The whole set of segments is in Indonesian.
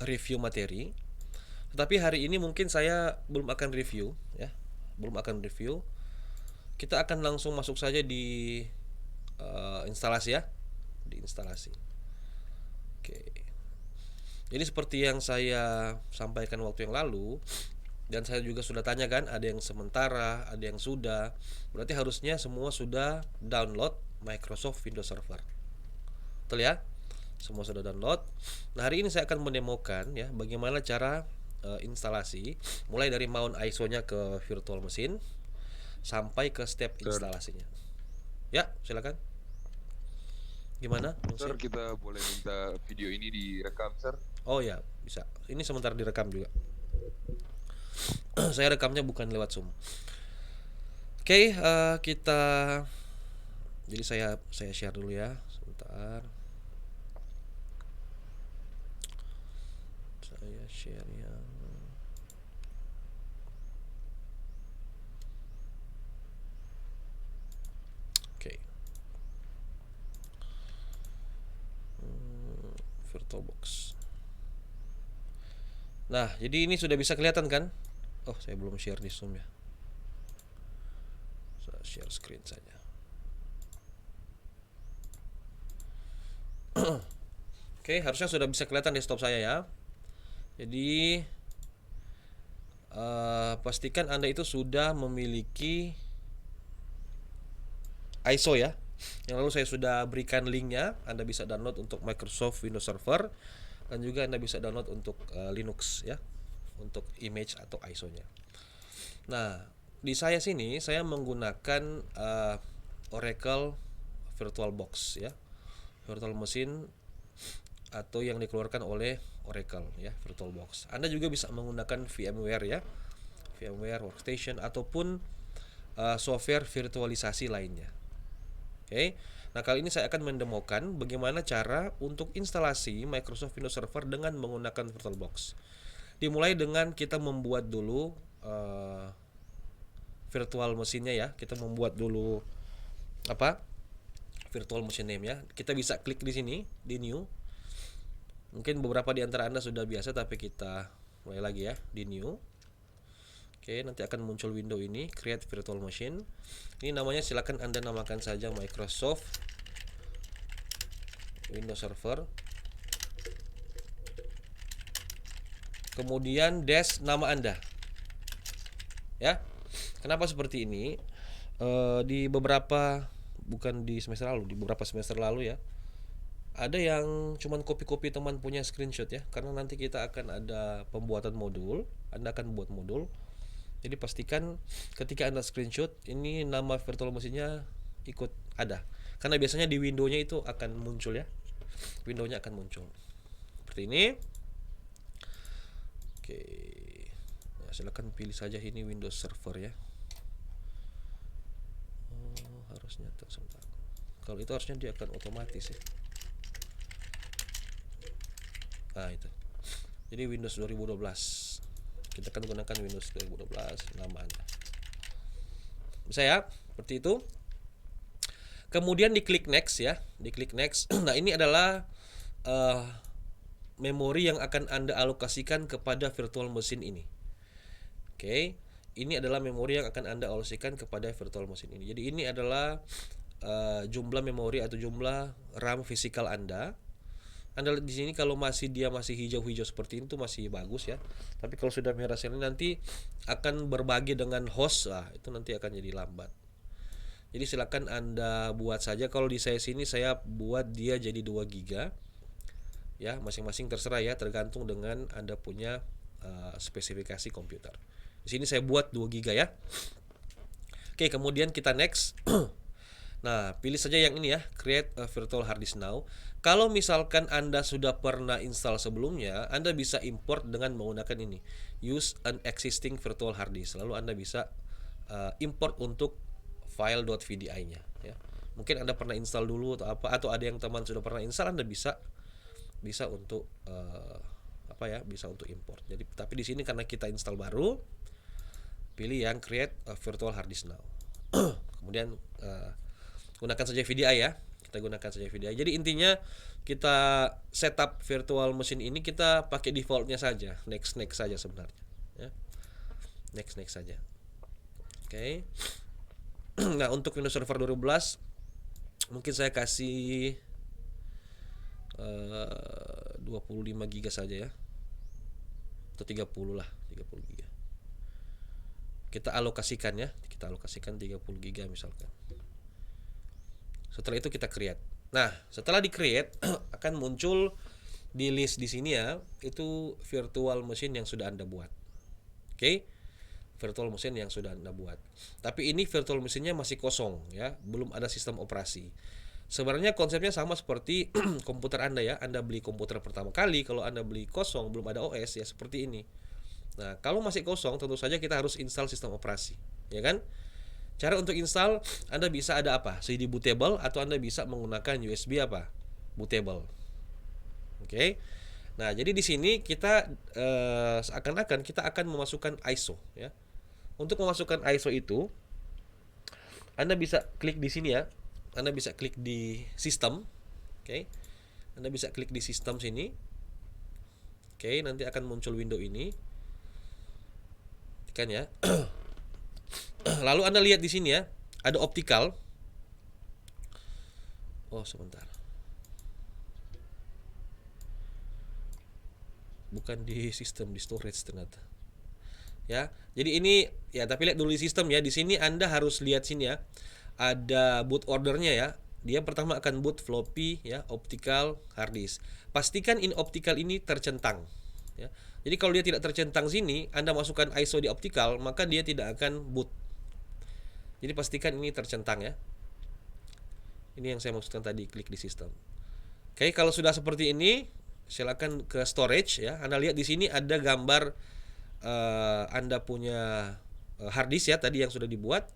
review materi. Tetapi hari ini mungkin saya belum akan review ya, belum akan review. Kita akan langsung masuk saja di instalasi ya, di instalasi. Oke. Jadi seperti yang saya sampaikan waktu yang lalu, dan saya juga sudah tanya kan, ada yang sementara, ada yang sudah. Berarti harusnya semua sudah download Microsoft Windows Server. Betul ya? Semua sudah download. Nah, hari ini saya akan mendemokan ya bagaimana cara instalasi mulai dari mount ISO-nya ke virtual machine sampai ke step Sir, instalasinya. Ya, silakan. Gimana, Bung sir Sim? kita boleh minta video ini direkam, sir? Oh ya, bisa. Ini sementara direkam juga. Saya rekamnya bukan lewat Zoom. Oke, kita jadi saya share dulu ya. Sebentar. Saya share yang oke. VirtualBox. Nah, jadi ini sudah bisa kelihatan kan? Oh, saya belum share di Zoom ya. Saya share screen saja. Oke, harusnya sudah bisa kelihatan desktop saya ya. Jadi pastikan Anda itu sudah memiliki ISO ya. Yang lalu saya sudah berikan linknya. Anda bisa download untuk Microsoft Windows Server dan juga Anda bisa download untuk Linux ya, untuk image atau ISO-nya. Nah, di saya sini saya menggunakan Oracle VirtualBox ya, virtual machine atau yang dikeluarkan oleh Oracle ya, VirtualBox. Anda juga bisa menggunakan VMware ya, VMware Workstation ataupun software virtualisasi lainnya. Oke. Nah, kali ini saya akan mendemokan bagaimana cara untuk instalasi Microsoft Windows Server dengan menggunakan VirtualBox. Dimulai dengan kita membuat dulu virtual mesinnya ya. Kita membuat dulu apa? Virtual machine name ya. Kita bisa klik di sini di new. Mungkin beberapa di antara Anda sudah biasa, tapi kita mulai lagi ya di new. Oke, nanti akan muncul window ini, create virtual machine. Ini namanya silakan Anda namakan saja Microsoft Windows Server. Kemudian dash nama Anda. Ya. Kenapa seperti ini? Di beberapa, bukan di semester lalu, di beberapa semester lalu ya, ada yang cuman copy-copy teman punya screenshot ya, karena nanti kita akan ada pembuatan modul. Anda akan buat modul. Jadi pastikan ketika Anda screenshot ini nama virtual mesinnya ikut ada. Karena biasanya di window-nya itu akan muncul ya. Window-nya akan muncul. Seperti ini. Oke. Nah, silakan pilih saja ini Windows Server ya. Oh, harusnya sebentar. Kalau itu harusnya dia akan otomatis ya. Nah, itu. Jadi Windows 2012. Kita akan gunakan Windows 2012 nama Anda. Bisa ya? Seperti itu. Kemudian diklik next ya, diklik next. Nah, ini adalah uh, memori yang akan Anda alokasikan kepada virtual machine ini. Oke, ini adalah memori yang akan Anda alokasikan kepada virtual machine ini. Jadi ini adalah jumlah memori atau jumlah RAM fisikal Anda. Anda lihat di sini kalau dia masih hijau-hijau seperti itu masih bagus ya. Tapi kalau sudah merah sini nanti akan berbagi dengan host, itu nanti akan jadi lambat. Jadi silakan Anda buat saja. Kalau di saya sini saya buat dia jadi 2 giga. Ya, masing-masing terserah ya, tergantung dengan Anda punya spesifikasi komputer. Di sini saya buat 2 giga ya. Oke, kemudian kita next. Nah, pilih saja yang ini ya, create a virtual hard disk now. Kalau misalkan Anda sudah pernah install sebelumnya, Anda bisa import dengan menggunakan ini. Use an existing virtual hard disk. Lalu Anda bisa import untuk file.vdi-nya ya. Mungkin Anda pernah install dulu atau apa, atau ada yang teman sudah pernah install, Anda bisa bisa untuk bisa untuk import. Jadi tapi di sini karena kita install baru, pilih yang create a virtual hard disk now. Kemudian gunakan saja VDI ya. Kita gunakan saja VDI. Jadi intinya kita setup virtual machine ini kita pakai defaultnya saja, next saja sebenarnya. Ya. Next saja. Oke. Nah untuk Windows Server 2012 mungkin saya kasih 25 GB saja ya, atau 30 lah, 30 GB. Kita alokasikan 30 GB misalkan. Setelah itu kita create. Nah, setelah di create akan muncul di list di sini ya, itu virtual machine yang sudah Anda buat. Oke. Virtual machine yang sudah Anda buat. Tapi ini virtual machine-nya masih kosong ya, belum ada sistem operasi. Sebenarnya konsepnya sama seperti komputer Anda ya. Anda beli komputer pertama kali, kalau Anda beli kosong, belum ada OS ya seperti ini. Nah, kalau masih kosong tentu saja kita harus install sistem operasi, ya kan? Cara untuk install Anda bisa ada apa? CD bootable atau Anda bisa menggunakan USB apa? Bootable. Oke. Nah, jadi di sini kita seakan-akan kita akan memasukkan ISO ya. Untuk memasukkan ISO itu Anda bisa klik di sini ya. Anda bisa klik di sistem. Oke. Anda bisa klik di sistem sini. Oke, nanti akan muncul window ini. Tekan ya. Lalu Anda lihat di sini ya, ada optical. Oh, sebentar. Bukan di sistem, di storage ternyata. Ya. Jadi ini ya, tapi lihat dulu di sistem ya. Di sini Anda harus lihat sini ya. Ada boot ordernya ya. Dia pertama akan boot floppy ya, optical, hard disk. Pastikan in optical ini tercentang ya. Jadi kalau dia tidak tercentang sini, Anda masukkan ISO di optical, maka dia tidak akan boot. Jadi pastikan ini tercentang ya. Ini yang saya maksudkan tadi, klik di sistem. Oke, kalau sudah seperti ini, silakan ke storage ya. Anda lihat di sini ada gambar Anda punya hard disk ya tadi yang sudah dibuat.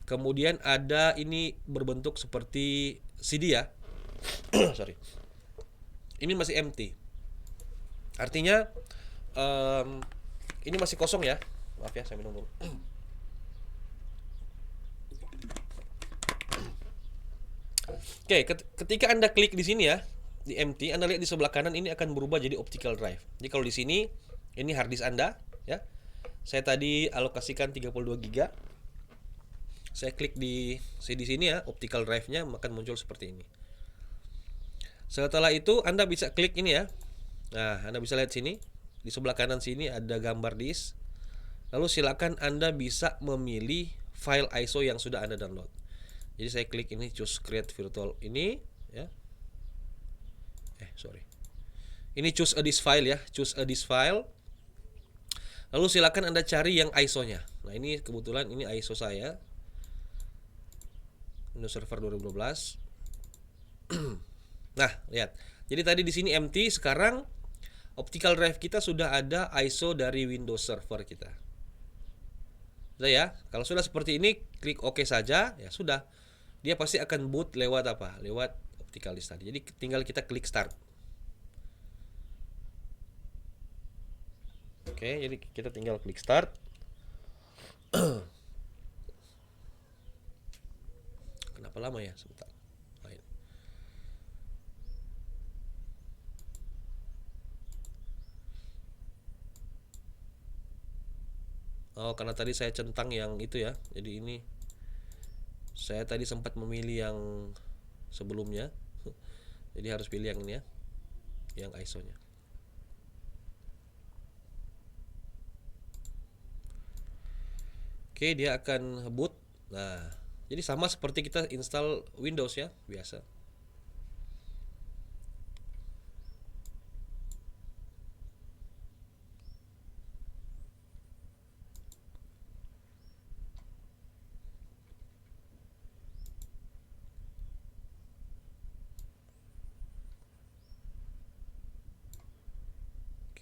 Kemudian ada ini berbentuk seperti CD ya. Sorry. Ini masih empty. Artinya ini masih kosong ya. Maaf ya, saya minum dulu. Oke, ketika Anda klik di sini ya, di empty, Anda lihat di sebelah kanan ini akan berubah jadi optical drive. Jadi kalau di sini ini hard disk Anda ya. Saya tadi alokasikan 32 GB. Saya klik di sini ya, optical drive-nya akan muncul seperti ini. Setelah itu Anda bisa klik ini ya. Nah, Anda bisa lihat sini. Di sebelah kanan sini ada gambar disk. Lalu silakan Anda bisa memilih file ISO yang sudah Anda download. Jadi saya klik ini, choose create virtual ini ya. Ini choose a disk file ya, choose a disk file. Lalu silakan Anda cari yang ISO-nya. Nah, ini kebetulan ini ISO saya. Windows Server 2012. Nah, lihat. Jadi tadi di sini empty, sekarang optical drive kita sudah ada ISO dari Windows Server kita. Sudah ya. Kalau sudah seperti ini, klik OK saja, ya sudah. Dia pasti akan boot lewat apa? Lewat optical disk tadi. Jadi tinggal kita klik start. Oke, jadi kita tinggal klik start. Kenapa lama ya? Sebentar. Oh, karena tadi saya centang yang itu ya. Jadi ini saya tadi sempat memilih yang sebelumnya. Jadi harus pilih yang ini ya. Yang ISO-nya. Oke, dia akan boot. Nah, jadi sama seperti kita install Windows ya, biasa.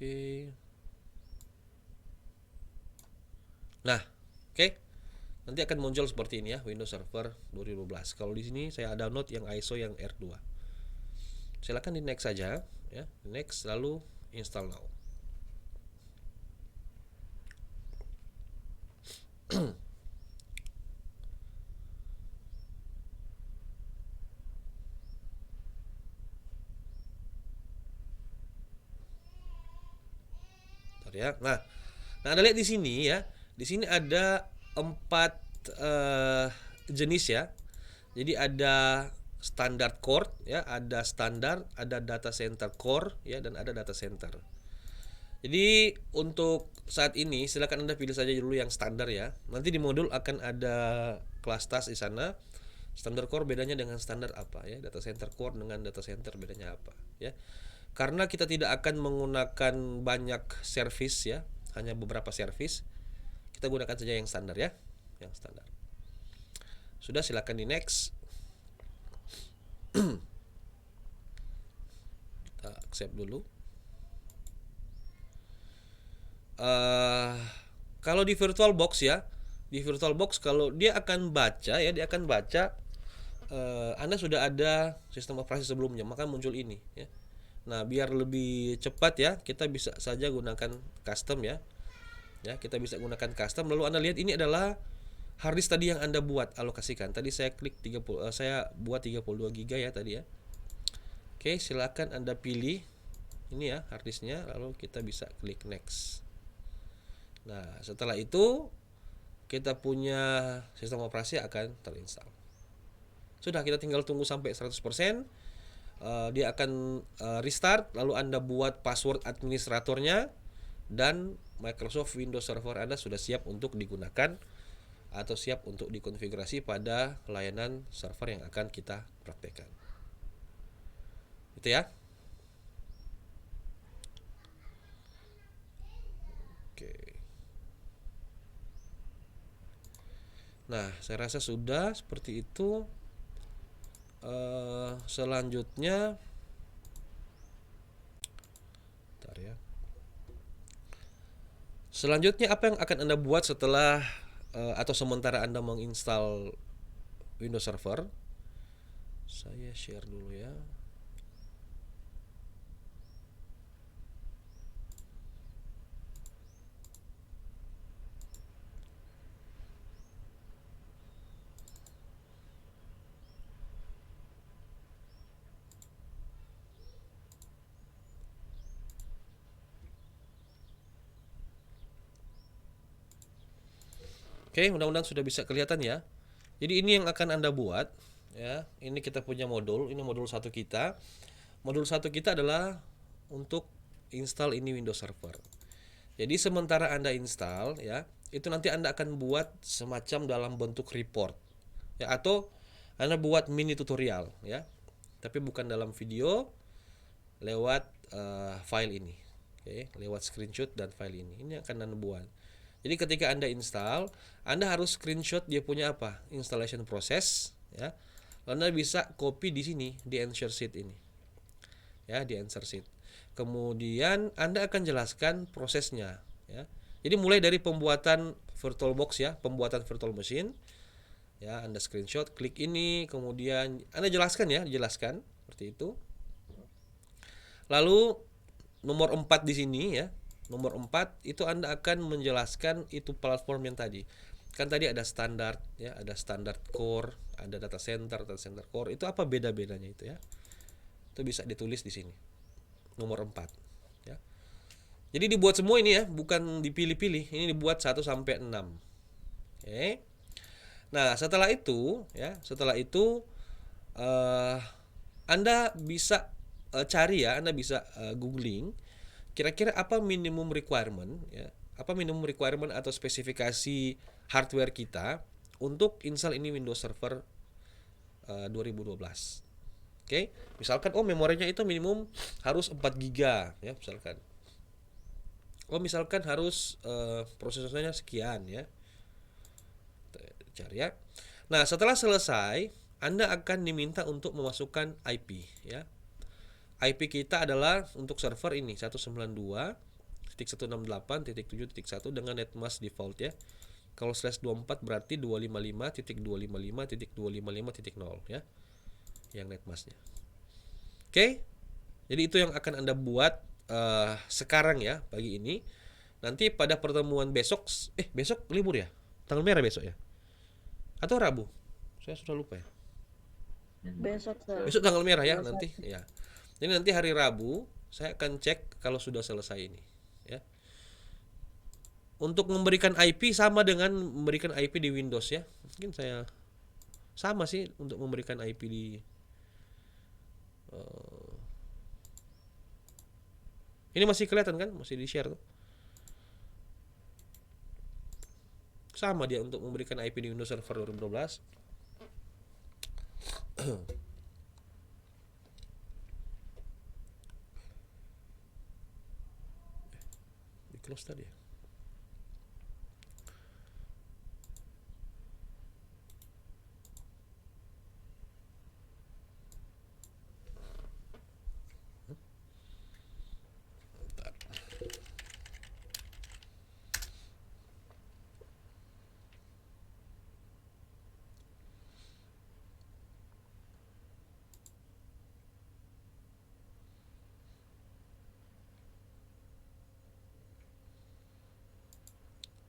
Oke. Nah, oke. Nanti akan muncul seperti ini ya, Windows Server 2012. Kalau di sini saya download yang ISO yang R2. Silakan di next saja ya. Next lalu install now. Bentar ya. Nah Anda lihat di sini ya. Di sini ada 4 jenis ya. Jadi ada standar core ya, ada standar, ada data center core ya, dan ada data center. Jadi untuk saat ini silakan Anda pilih saja dulu yang standar ya. Nanti di modul akan ada kelas tas di sana. Standar core bedanya dengan standar apa ya? Data center core dengan data center bedanya apa ya? Karena kita tidak akan menggunakan banyak service ya, hanya beberapa service. Kita gunakan saja yang standar ya, yang standar. Sudah, silakan di next. Kita accept dulu. Kalau di VirtualBox ya, di VirtualBox kalau dia akan baca ya, dia akan baca Anda sudah ada sistem operasi sebelumnya, maka muncul ini ya. Nah, biar lebih cepat ya, kita bisa saja gunakan custom ya. Ya, kita bisa gunakan custom, lalu Anda lihat ini adalah harddisk tadi yang Anda buat, alokasikan. Tadi saya klik 30, saya buat 32 GB ya tadi ya. Oke, silakan Anda pilih ini ya harddisknya, lalu kita bisa klik next. Nah, setelah itu kita punya sistem operasi akan terinstall. Sudah, kita tinggal tunggu sampai 100%. Dia akan restart, lalu Anda buat password administratornya, dan Microsoft Windows Server Anda sudah siap untuk digunakan atau siap untuk dikonfigurasi pada layanan server yang akan kita praktekkan. Itu ya. Oke. Nah, saya rasa sudah seperti itu. Selanjutnya, bentar ya. Selanjutnya apa yang akan Anda buat setelah atau sementara Anda menginstal Windows Server? Saya share dulu ya. Oke, mudah-mudahan sudah bisa kelihatan ya. Jadi ini yang akan Anda buat ya. Ini kita punya modul, ini modul 1 kita. Modul 1 kita adalah untuk install ini Windows Server. Jadi sementara Anda install ya, itu nanti Anda akan buat semacam dalam bentuk report ya, atau Anda buat mini tutorial ya. Tapi bukan dalam video, lewat file ini. Oke, lewat screenshot dan file ini. Ini akan Anda buat. Jadi ketika Anda install, Anda harus screenshot dia punya apa? Installation process ya. Anda bisa copy di sini di answer sheet ini. Ya, di answer sheet. Kemudian Anda akan jelaskan prosesnya ya. Jadi mulai dari pembuatan VirtualBox ya, pembuatan virtual machine. Ya, Anda screenshot, klik ini, kemudian Anda jelaskan ya, jelaskan seperti itu. Lalu nomor 4 di sini ya. Nomor 4 itu Anda akan menjelaskan itu platform yang tadi. Kan tadi ada standar ya, ada standar core, ada data center core. Itu apa beda-bedanya itu ya? Itu bisa ditulis di sini. Nomor 4 ya. Jadi dibuat semua ini ya, bukan dipilih-pilih. Ini dibuat 1 sampai 6. Oke. Nah, setelah itu Anda bisa cari ya, Anda bisa googling kira-kira apa minimum requirement ya, apa minimum requirement atau spesifikasi hardware kita untuk install ini Windows Server 2012. Oke, misalkan memorinya itu minimum harus 4 GB ya, misalkan. Misalkan harus prosesornya sekian ya. Cari ya. Nah, setelah selesai, Anda akan diminta untuk memasukkan IP ya. IP kita adalah untuk server ini 192.168.7.1 dengan netmask default ya. Kalau /24 berarti 255.255.255.0 ya. Yang netmasknya. Oke. Jadi itu yang akan Anda buat sekarang ya, pagi ini. Nanti pada pertemuan besok, besok libur ya? Tanggal merah besok ya? Atau Rabu? Saya sudah lupa ya. Besok tanggal merah ya nanti ya. Jadi nanti hari Rabu saya akan cek kalau sudah selesai ini ya. untuk memberikan IP sama dengan memberikan IP di Windows ya. Mungkin saya sama sih untuk memberikan IP di ini masih kelihatan kan? Masih di-share tuh. Sama dia untuk memberikan IP di Windows Server 2012. Di close tadi ya. Bentar.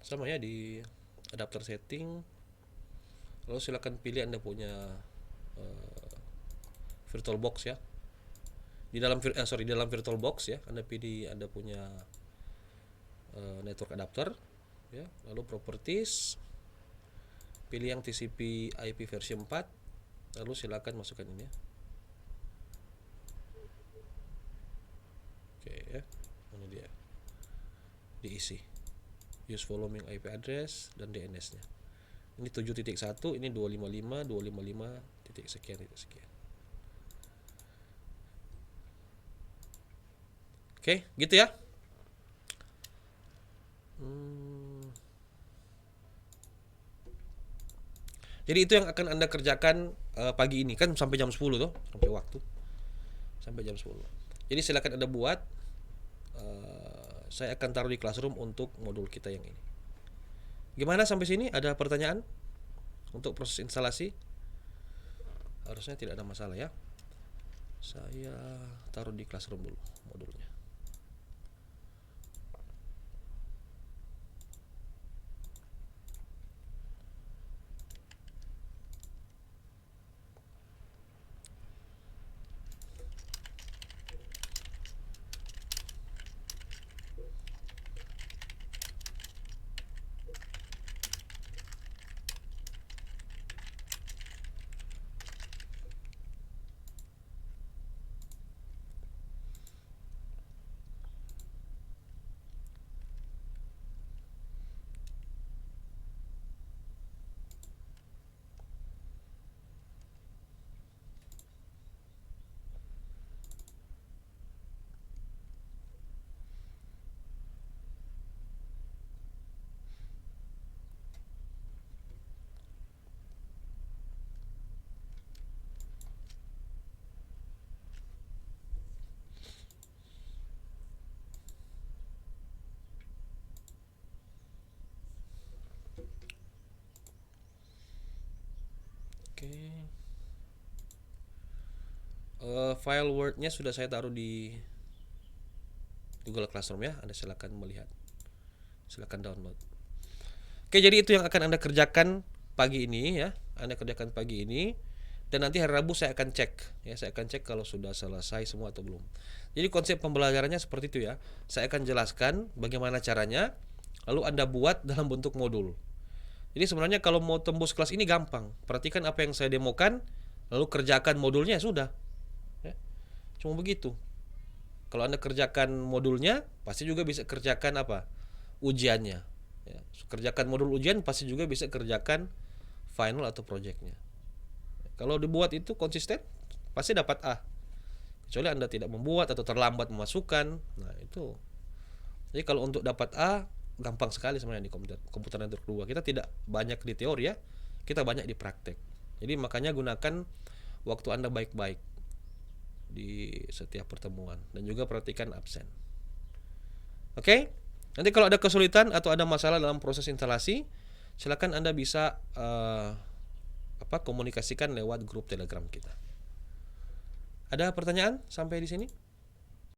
Sama ya di adapter setting, lalu silakan pilih Anda punya VirtualBox ya. Di dalam VirtualBox ya, Anda pilih Anda punya network adapter ya, lalu properties, pilih yang TCP IP versi 4, lalu silakan masukkan ini ya. Oke ya, ini dia, diisi use following IP address dan DNS nya. Ini 7.1, ini 255 titik sekian. Oke, gitu ya. Jadi itu yang akan Anda kerjakan pagi ini, kan sampai jam 10 tuh, sampai waktu. Sampai jam 10. Jadi silakan Anda buat. Saya akan taruh di Classroom untuk modul kita yang ini. Gimana sampai sini? Ada pertanyaan untuk proses instalasi? Harusnya tidak ada masalah ya. Saya taruh di Classroom dulu modulnya. File Word-nya sudah saya taruh di Google Classroom ya. Anda silakan melihat. Silakan download. Oke, jadi itu yang akan Anda kerjakan pagi ini ya. Anda kerjakan pagi ini dan nanti hari Rabu saya akan cek ya. Saya akan cek kalau sudah selesai semua atau belum. Jadi konsep pembelajarannya seperti itu ya. Saya akan jelaskan bagaimana caranya, lalu Anda buat dalam bentuk modul. Jadi sebenarnya kalau mau tembus kelas ini gampang. Perhatikan apa yang saya demokan, lalu kerjakan modulnya, sudah. Ya. Cuma begitu. Kalau Anda kerjakan modulnya, pasti juga bisa kerjakan apa? Ujiannya. Ya. Kerjakan modul ujian, pasti juga bisa kerjakan final atau projectnya. Kalau dibuat itu konsisten, pasti dapat A. Kecuali Anda tidak membuat atau terlambat memasukkan. Nah itu. Jadi kalau untuk dapat A, gampang sekali sebenarnya di komputer network 2. Kita tidak banyak di teori ya, kita banyak di praktek. Jadi makanya gunakan waktu Anda baik-baik di setiap pertemuan dan juga perhatikan absen. Oke? Nanti kalau ada kesulitan atau ada masalah dalam proses instalasi, silakan Anda bisa komunikasikan lewat grup Telegram kita. Ada pertanyaan sampai di sini?